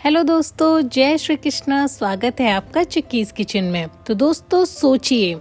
Hello दोस्तों, जय श्री कृष्णा। स्वागत है आपका चिक्कीज किचन में। तो दोस्तों सोचिए,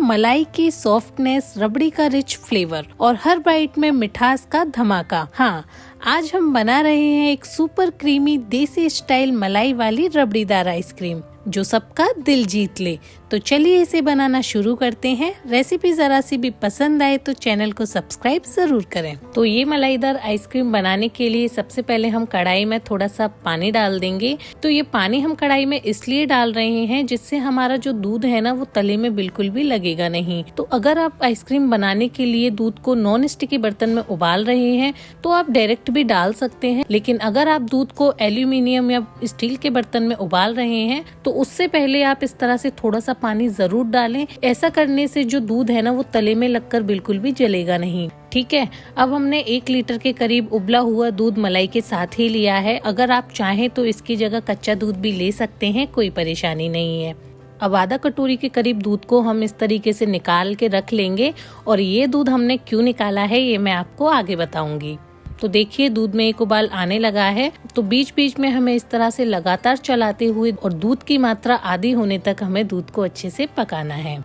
मलाई की सॉफ्टनेस, रबड़ी का रिच फ्लेवर और हर बाइट में मिठास का धमाका। हाँ, आज हम बना रहे हैं एक सुपर क्रीमी देसी स्टाइल मलाई वाली रबड़ीदार आइसक्रीम जो सबका दिल जीत ले। तो चलिए इसे बनाना शुरू करते हैं। रेसिपी जरा सी भी पसंद आए तो चैनल को सब्सक्राइब जरूर करें। तो ये मलाईदार आइसक्रीम बनाने के लिए सबसे पहले हम कढ़ाई में थोड़ा सा पानी डाल देंगे। तो ये पानी हम कढ़ाई में इसलिए डाल रहे हैं जिससे हमारा जो दूध है ना वो तले में बिल्कुल भी लगेगा नहीं। तो अगर आप आइसक्रीम बनाने के लिए दूध को नॉन स्टिकी बर्तन में उबाल रहे हैं तो आप डायरेक्ट भी डाल सकते हैं, लेकिन अगर आप दूध को एल्यूमिनियम या स्टील के बर्तन में उबाल रहे हैं तो उससे पहले आप इस तरह से थोड़ा सा पानी जरूर डालें। ऐसा करने से जो दूध है ना वो तले में लगकर बिल्कुल भी जलेगा नहीं। ठीक है, अब हमने 1 लीटर के करीब उबला हुआ दूध मलाई के साथ ही लिया है। अगर आप चाहें तो इसकी जगह कच्चा दूध भी ले सकते हैं, कोई परेशानी नहीं है। अब आधा कटोरी के करीब दूध को हम इस तरीके से निकाल के रख लेंगे और ये दूध हमने क्यों निकाला है ये मैं आपको आगे बताऊंगी। तो देखिए दूध में एक उबाल आने लगा है, तो बीच बीच में हमें इस तरह से लगातार चलाते हुए और दूध की मात्रा आधी होने तक हमें दूध को अच्छे से पकाना है।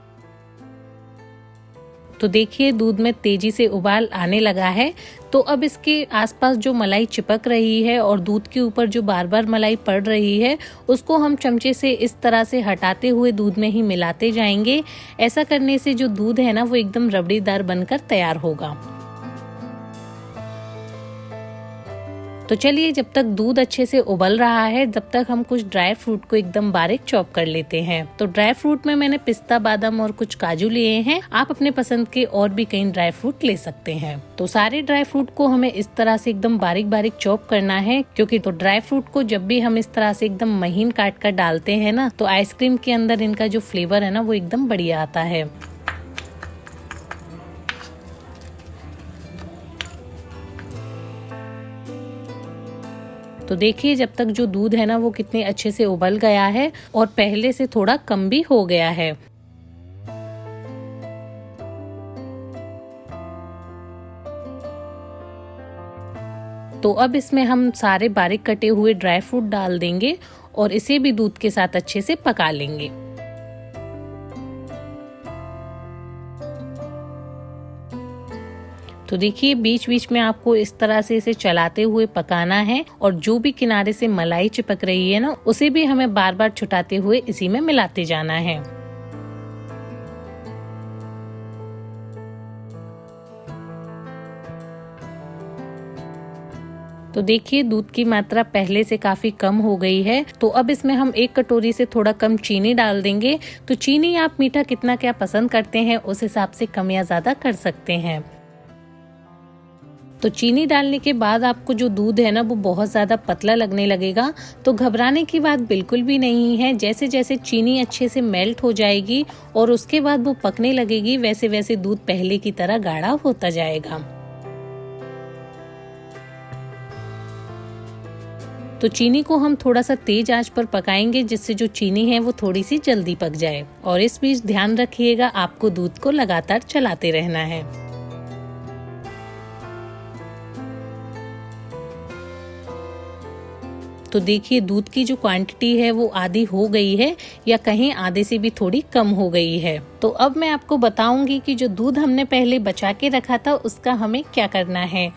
तो देखिए दूध में तेजी से उबाल आने लगा है। तो अब इसके आसपास जो मलाई चिपक रही है और दूध के ऊपर जो बार बार मलाई पड़ रही है उसको हम चमचे से इस तरह से हटाते हुए दूध में ही मिलाते जाएंगे। ऐसा करने से जो दूध है ना वो एकदम रबड़ीदार बनकर तैयार होगा। तो चलिए जब तक दूध अच्छे से उबल रहा है तब तक हम कुछ ड्राई फ्रूट को एकदम बारीक चॉप कर लेते हैं। तो ड्राई फ्रूट में मैंने पिस्ता, बादाम और कुछ काजू लिए हैं। आप अपने पसंद के और भी कई ड्राई फ्रूट ले सकते हैं। तो सारे ड्राई फ्रूट को हमें इस तरह से एकदम बारीक बारीक चॉप करना है, क्योंकि तो ड्राई फ्रूट को जब भी हम इस तरह से एकदम महीन काट कर डालते हैं ना तो आइसक्रीम के अंदर इनका जो फ्लेवर है ना वो एकदम बढ़िया आता है। तो देखिए जब तक जो दूध है ना वो कितने अच्छे से उबल गया है और पहले से थोड़ा कम भी हो गया है। तो अब इसमें हम सारे बारीक कटे हुए ड्राई फ्रूट डाल देंगे और इसे भी दूध के साथ अच्छे से पका लेंगे। तो देखिए बीच बीच में आपको इस तरह से इसे चलाते हुए पकाना है और जो भी किनारे से मलाई चिपक रही है ना उसे भी हमें बार बार छुटाते हुए इसी में मिलाते जाना है। तो देखिए दूध की मात्रा पहले से काफी कम हो गई है। तो अब इसमें हम 1 कटोरी से थोड़ा कम चीनी डाल देंगे। तो चीनी आप मीठा कितना क्या पसंद करते हैं उस हिसाब से कम या ज्यादा कर सकते हैं। तो चीनी डालने के बाद आपको जो दूध है ना वो बहुत ज़्यादा पतला लगने लगेगा। तो घबराने की बात बिल्कुल भी नहीं है। जैसे जैसे चीनी अच्छे से मेल्ट हो जाएगी और उसके बाद वो पकने लगेगी वैसे वैसे दूध पहले की तरह गाढ़ा होता जाएगा। तो चीनी को हम थोड़ा सा तेज आंच पर पकाएंगे जिससे जो चीनी है वो थोड़ी सी जल्दी पक जाए। और इस बीच ध्यान रखिएगा आपको दूध को लगातार चलाते रहना है। तो देखिए दूध की जो क्वांटिटी है वो आधी हो गई है या कहीं आधे से भी थोड़ी कम हो गई है। तो अब मैं आपको बताऊंगी कि जो दूध हमने पहले बचा के रखा था उसका हमें क्या करना है।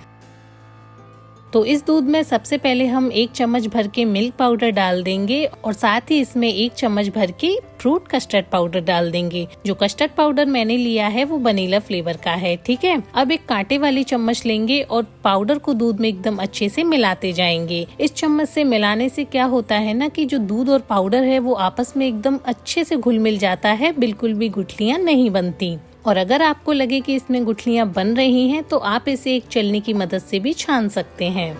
तो इस दूध में सबसे पहले हम 1 चम्मच भर के मिल्क पाउडर डाल देंगे और साथ ही इसमें 1 चम्मच भर के फ्रूट कस्टर्ड पाउडर डाल देंगे। जो कस्टर्ड पाउडर मैंने लिया है वो वनीला फ्लेवर का है। ठीक है, अब एक कांटे वाली चम्मच लेंगे और पाउडर को दूध में एकदम अच्छे से मिलाते जाएंगे। इस चम्मच से मिलाने से क्या होता है ना कि जो दूध और पाउडर है वो आपस में एकदम अच्छे से घुल मिल जाता है, बिल्कुल भी गुठलियाँ नहीं बनती। और अगर आपको लगे कि इसमें गुठलियां बन रही हैं तो आप इसे एक छलनी की मदद से भी छान सकते हैं।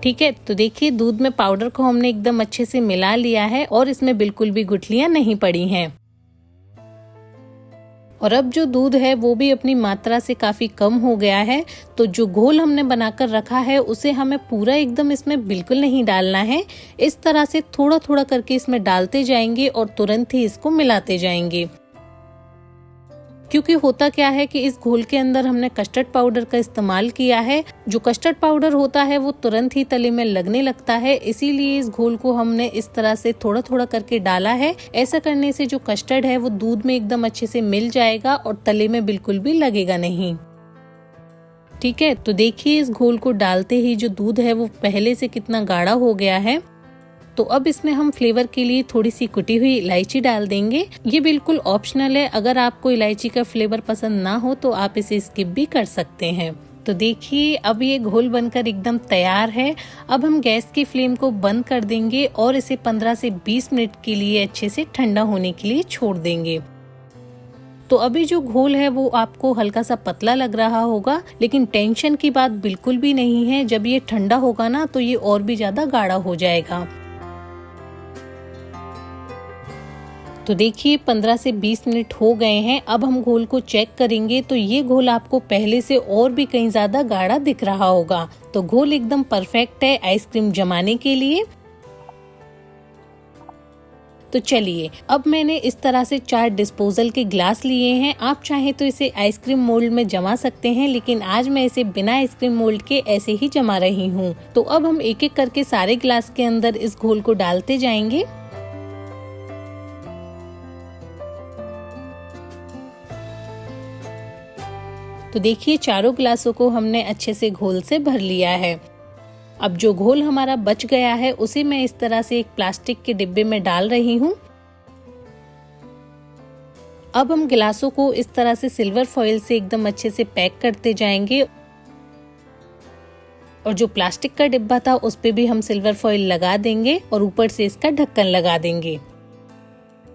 ठीक है, तो देखिए दूध में पाउडर को हमने एकदम अच्छे से मिला लिया है और इसमें बिल्कुल भी गुठलियां नहीं पड़ी हैं। और अब जो दूध है वो भी अपनी मात्रा से काफी कम हो गया है। तो जो घोल हमने बनाकर रखा है उसे हमें पूरा एकदम इसमें बिल्कुल नहीं डालना है। इस तरह से थोड़ा थोड़ा करके इसमें डालते जाएंगे और तुरंत ही इसको मिलाते जाएंगे। क्योंकि होता क्या है कि इस घोल के अंदर हमने कस्टर्ड पाउडर का इस्तेमाल किया है। जो कस्टर्ड पाउडर होता है वो तुरंत ही तले में लगने लगता है, इसीलिए इस घोल को हमने इस तरह से थोड़ा थोड़ा करके डाला है। ऐसा करने से जो कस्टर्ड है वो दूध में एकदम अच्छे से मिल जाएगा और तले में बिल्कुल भी लगेगा नहीं। ठीक है, तो देखिए इस घोल को डालते ही जो दूध है वो पहले से कितना गाढ़ा हो गया है। तो अब इसमें हम फ्लेवर के लिए थोड़ी सी कुटी हुई इलायची डाल देंगे। ये बिल्कुल ऑप्शनल है, अगर आपको इलायची का फ्लेवर पसंद ना हो तो आप इसे स्किप भी कर सकते हैं। तो देखिए अब ये घोल बनकर एकदम तैयार है। अब हम गैस की फ्लेम को बंद कर देंगे और इसे 15 से 20 मिनट के लिए अच्छे से ठंडा होने के लिए छोड़ देंगे। तो अभी जो घोल है वो आपको हल्का सा पतला लग रहा होगा, लेकिन टेंशन की बात बिल्कुल भी नहीं है। जब ये ठंडा होगा ना तो ये और भी ज्यादा गाढ़ा हो जाएगा। तो देखिए 15 से 20 मिनट हो गए हैं। अब हम घोल को चेक करेंगे तो ये घोल आपको पहले से और भी कहीं ज्यादा गाढ़ा दिख रहा होगा। तो घोल एकदम परफेक्ट है आइसक्रीम जमाने के लिए। तो चलिए अब मैंने इस तरह से 4 डिस्पोजल के ग्लास लिए हैं। आप चाहे तो इसे आइसक्रीम मोल्ड में जमा सकते हैं, लेकिन आज मैं इसे बिना आइसक्रीम मोल्ड के ऐसे ही जमा रही हूँ। तो अब हम एक एक करके सारे ग्लास के अंदर इस घोल को डालते जाएंगे। तो देखिए चारों ग्लासों को हमने अच्छे से घोल से भर लिया है। अब जो घोल हमारा बच गया है उसे मैं इस तरह से एक प्लास्टिक के डिब्बे में डाल रही हूँ। अब हम गिलासों को इस तरह से सिल्वर फॉइल से एकदम अच्छे से पैक करते जाएंगे और जो प्लास्टिक का डिब्बा था उस पे भी हम सिल्वर फॉइल लगा देंगे और ऊपर से इसका ढक्कन लगा देंगे।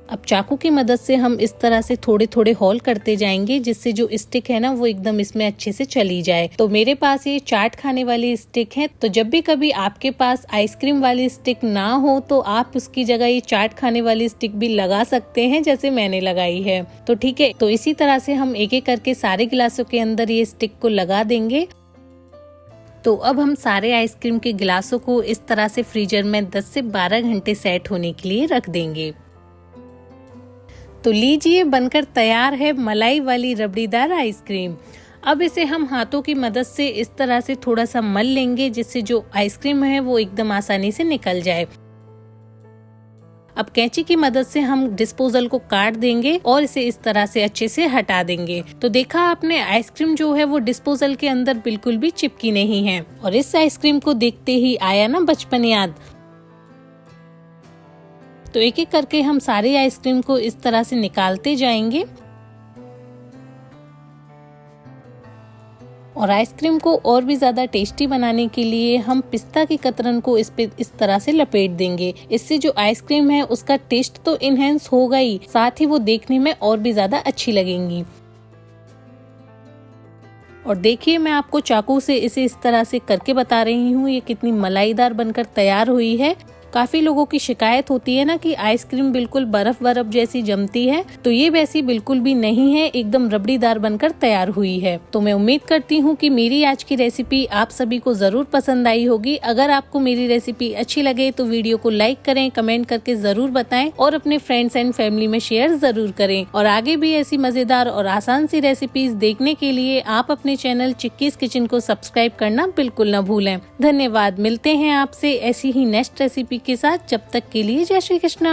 अब चाकू की मदद से हम इस तरह से थोड़े थोड़े होल करते जाएंगे, जिससे जो स्टिक है ना वो एकदम इसमें अच्छे से चली जाए। तो मेरे पास ये चाट खाने वाली स्टिक है, तो जब भी कभी आपके पास आइसक्रीम वाली स्टिक ना हो तो आप उसकी जगह ये चाट खाने वाली स्टिक भी लगा सकते हैं, जैसे मैंने लगाई है। तो ठीक है, तो इसी तरह से हम एक एक करके सारे गिलासों के अंदर ये स्टिक को लगा देंगे। तो अब हम सारे आइसक्रीम के गिलासों को इस तरह से फ्रीजर में 10 से 12 घंटे सेट होने के लिए रख देंगे। तो लीजिए बनकर तैयार है मलाई वाली रबड़ीदार आइसक्रीम। अब इसे हम हाथों की मदद से इस तरह से थोड़ा सा मल लेंगे, जिससे जो आइसक्रीम है वो एकदम आसानी से निकल जाए। अब कैंची की मदद से हम डिस्पोजल को काट देंगे और इसे इस तरह से अच्छे से हटा देंगे। तो देखा आपने, आइसक्रीम जो है वो डिस्पोजल के अंदर बिल्कुल भी चिपकी नहीं है और इस आइसक्रीम को देखते ही आया ना बचपन याद। तो एक एक करके हम सारी आइसक्रीम को इस तरह से निकालते जाएंगे और आइसक्रीम को और भी ज्यादा टेस्टी बनाने के लिए हम पिस्ता की कतरन को इस पे इस तरह से लपेट देंगे। इससे जो आइसक्रीम है उसका टेस्ट तो इनहेंस होगा ही, साथ ही वो देखने में और भी ज्यादा अच्छी लगेंगी। और देखिए मैं आपको चाकू से इसे इस तरह से करके बता रही हूँ ये कितनी मलाईदार बनकर तैयार हुई है। काफी लोगों की शिकायत होती है ना कि आइसक्रीम बिल्कुल बर्फ बर्फ जैसी जमती है, तो ये वैसी बिल्कुल भी नहीं है, एकदम रबड़ीदार बनकर तैयार हुई है। तो मैं उम्मीद करती हूँ कि मेरी आज की रेसिपी आप सभी को जरूर पसंद आई होगी। अगर आपको मेरी रेसिपी अच्छी लगे तो वीडियो को लाइक करें, कमेंट करके जरूर बताएं और अपने फ्रेंड्स एंड फैमिली में शेयर जरूर करें। और आगे भी ऐसी मजेदार और आसान सी रेसिपीज देखने के लिए आप अपने चैनल चिक्कीज किचन को सब्सक्राइब करना बिल्कुल न भूलें। धन्यवाद। मिलते हैं आपसे ऐसी ही नेक्स्ट रेसिपी के साथ। जब तक के लिए जय श्री कृष्णा।